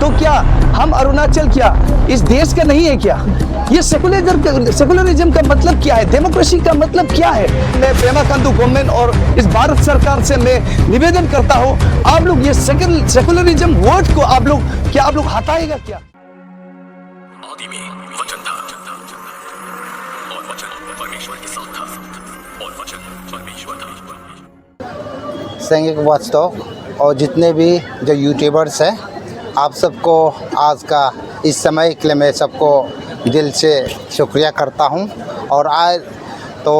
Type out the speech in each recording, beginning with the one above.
तो क्या हम अरुणाचल क्या इस देश का नहीं है क्या? ये सेकुलरिज्म का मतलब क्या है? डेमोक्रेसी का मतलब क्या है? मैं पेमा खांडू गवर्नमेंट और इस भारत सरकार से मैं निवेदन करता हूँ, आप लोग ये सेकुलरिज्म वर्ड को आप लोग हटाएगा क्या? आदि में वचन था और वचन परमेश्वर के साथ था और वचन परमेश्वर था। सैनिक वॉचडॉग और जितने भी जो यूट्यूबर्स हैं, आप सबको आज का इस समय के लिए मैं सबको दिल से शुक्रिया करता हूं। और आज तो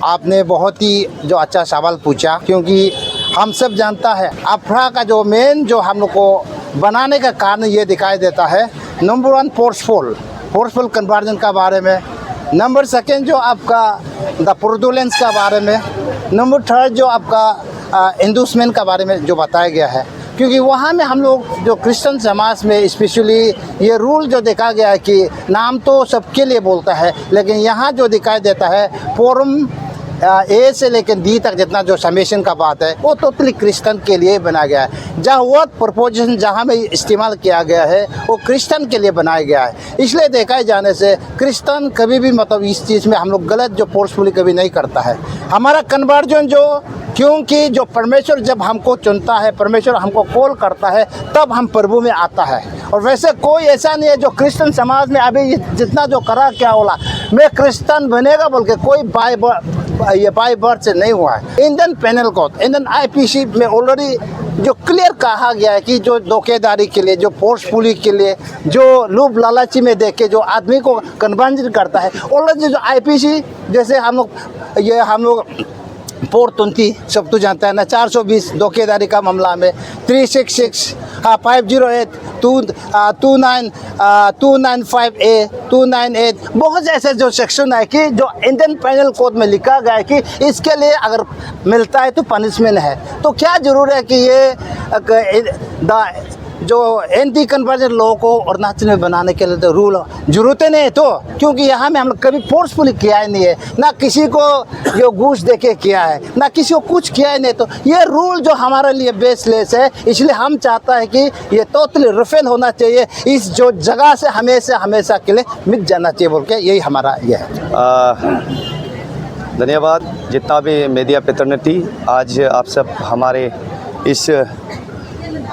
आपने बहुत ही जो अच्छा सवाल पूछा, क्योंकि हम सब जानता है अफरा का जो मेन जो हम लोग को बनाने का कारण ये दिखाई देता है, नंबर 1 फोर्सफुल कन्वर्जन का बारे में, नंबर 2 जो आपका द प्रोडोलेंस का बारे में, नंबर 3 जो आपका इंडोसमेंट का बारे में जो बताया गया है। क्योंकि वहाँ में हम लोग जो क्रिश्चियन समाज में स्पेशली ये रूल जो देखा गया है कि नाम तो सबके लिए बोलता है, लेकिन यहाँ जो दिखाई देता है फोरम ए से लेकर डी तक जितना जो समेशन का बात है वो टोटली क्रिश्चियन के लिए बना गया है। जहाँ वर्ड प्रपोजिशन जहाँ में इस्तेमाल किया गया है वो क्रिश्चियन के लिए बनाया गया है। इसलिए देखा जाने से क्रिश्चियन कभी भी मतलब इस चीज़ में हम लोग गलत जो फोर्सफुली कभी नहीं करता है। हमारा कन्वर्जन जो, क्योंकि जो परमेश्वर जब हमको चुनता है, परमेश्वर हमको कॉल करता है, तब हम प्रभु में आता है। और वैसे कोई ऐसा नहीं है जो क्रिश्चियन समाज में अभी जितना जो करा क्या बोला मैं क्रिश्चियन बनेगा बोल के कोई बाय बर्थ से नहीं हुआ है। Indian penal code, Indian IPC में ऑलरेडी जो क्लियर कहा गया है कि जो धोखेधारी के लिए, जो फोर्सफुली के लिए, जो लोभ लालची में देख के जो आदमी को कन्वर्जन करता है, ऑलरेडी जो आईपीसी जैसे हम लोग 420 सब तो जानता है ना, 420 धोखेधारी का मामला में 366 508 295A 298 बहुत ऐसे जो सेक्शन है कि जो इंडियन पेनल कोड में लिखा गया है कि इसके लिए अगर मिलता है तो पनिशमेंट है। तो क्या जरूर है कि ये जो एंटी कन्वर्जन लोगों को अरुणाचल में बनाने के लिए तो रूल जरूरत नहीं है, तो क्योंकि यहाँ में हम लोग कभी फोर्सफुली किया ही नहीं है, ना किसी को जो घूस देके किया है, ना किसी को कुछ किया ही नहीं। तो ये रूल जो हमारे लिए बेसलेस है, इसलिए हम चाहता है कि ये टोटली रिफेल होना चाहिए, इस जो जगह से हमेशा के लिए मिट जाना चाहिए बोल के यही हमारा ये है। धन्यवाद जितना भी मीडिया पैटर्निटी आज आप सब हमारे इस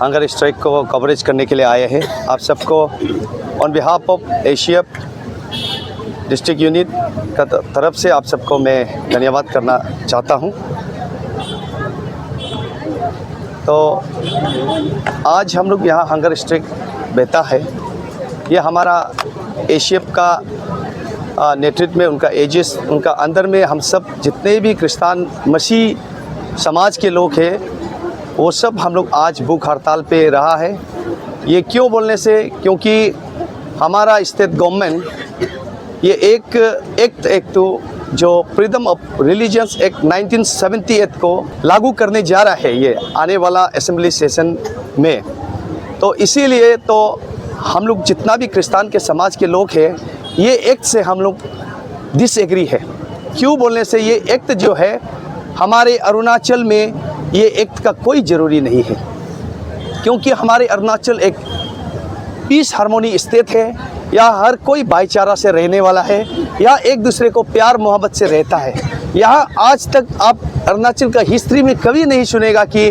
हंगर स्ट्राइक को कवरेज करने के लिए आए हैं। आप सबको on behalf of Asia district unit का तरफ से आप सबको मैं धन्यवाद करना चाहता हूं। तो आज हम लोग यहाँ हंगर स्ट्राइक बैठा है, ये हमारा एशिया का नेतृत्व में उनका एजेस, उनका अंदर में हम सब जितने भी क्रिश्चियन मसीह समाज के लोग हैं वो सब हम लोग आज भूख हड़ताल पे रहा है। ये क्यों बोलने से, क्योंकि हमारा स्टेट गवर्नमेंट ये एक तो जो फ्रीडम ऑफ रिलीजियंस एक्ट 1978 को लागू करने जा रहा है ये आने वाला असेंबली सेशन में। तो इसीलिए तो हम लोग जितना भी क्रिश्चियन के समाज के लोग हैं ये एक्ट से हम लोग डिसएग्री है। क्यों बोलने से ये एक्ट जो है हमारे अरुणाचल में ये एक्ट का कोई ज़रूरी नहीं है, क्योंकि हमारे अरुणाचल एक पीस हार्मोनी स्टेट है। यहाँ हर कोई भाईचारा से रहने वाला है, यहाँ एक दूसरे को प्यार मोहब्बत से रहता है। यहाँ आज तक आप अरुणाचल का हिस्ट्री में कभी नहीं सुनेगा कि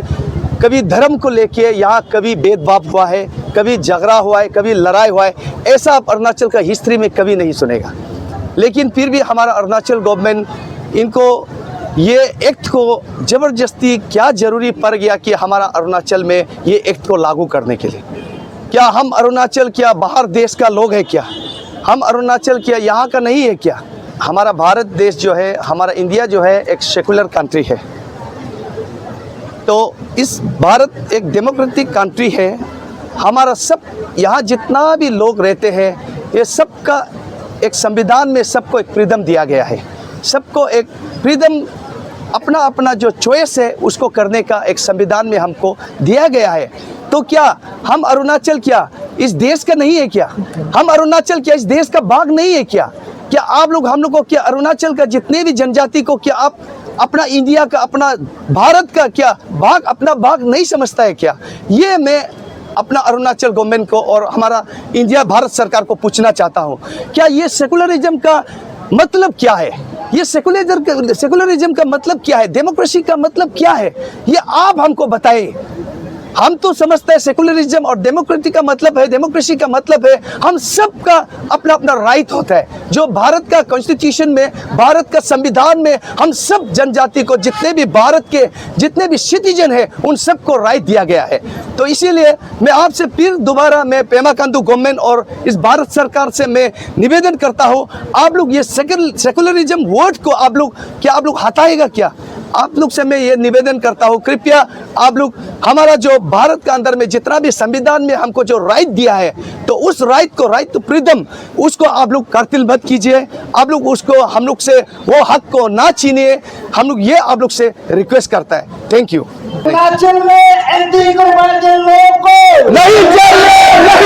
कभी धर्म को लेके यहाँ कभी भेदभाव हुआ है, कभी झगड़ा हुआ है, कभी लड़ाई हुआ है, ऐसा आप अरुणाचल का हिस्ट्री में कभी नहीं सुनेगा। लेकिन फिर भी हमारा अरुणाचल गवर्नमेंट इनको ये एक्ट को ज़बरदस्ती क्या ज़रूरी पड़ गया कि हमारा अरुणाचल में ये एक्ट को लागू करने के लिए? क्या हम अरुणाचल क्या बाहर देश का लोग हैं क्या? हम अरुणाचल क्या यहाँ का नहीं है क्या? हमारा भारत देश जो है, हमारा इंडिया जो है एक सेकुलर कंट्री है। तो इस भारत एक डेमोक्रेटिक कंट्री है। हमारा सब यहाँ जितना भी लोग रहते हैं ये सबका एक संविधान में सबको एक फ्रीडम दिया गया है। सबको एक फ्रीडम अपना अपना जो चॉइस है उसको करने का एक संविधान में हमको दिया गया है। तो क्या हम अरुणाचल क्या इस देश का नहीं है क्या? हम अरुणाचल क्या इस देश का भाग नहीं है क्या? क्या आप लोग हम लोग को क्या अरुणाचल का जितने भी जनजाति को क्या आप अपना इंडिया का, अपना भारत का क्या भाग, अपना भाग नहीं समझता है क्या? ये मैं अपना अरुणाचल गवर्नमेंट को और हमारा इंडिया भारत सरकार को पूछना चाहता हूँ, क्या ये सेकुलरिज्म का मतलब क्या है? ये सेकुलरिज्म का मतलब क्या है? डेमोक्रेसी का मतलब क्या है? ये आप हमको बताएं। हम तो समझते हैं सेकुलरिज्म और डेमोक्रेसी का मतलब है हम सब का अपना अपना राइट होता है, जो भारत का कॉन्स्टिट्यूशन में, भारत का संविधान में हम सब जनजाति को, जितने भी भारत के जितने भी सिटीजन है, उन सबको राइट दिया गया है। तो इसीलिए मैं आपसे फिर दोबारा मैं पेमा खांडू गवर्नमेंट और इस भारत सरकार से मैं निवेदन करता हूँ, आप लोग ये सेकुलरिज्म वर्ड को आप लोग हटाएगा क्या? आप लोग से मैं ये निवेदन करता हूँ, कृपया आप लोग हमारा जो भारत का अंदर में जितना भी संविधान में हमको जो राइट दिया है, तो उस राइट टू फ्रीडम उसको आप लोग कर्तिल मत कीजिए। आप लोग उसको हम लोग से वो हक को ना छीनिए। हम लोग ये आप लोग से रिक्वेस्ट करता है। Thank you. अरुणाचल में एंटी गवर्नमेंट लोगों को नहीं चलने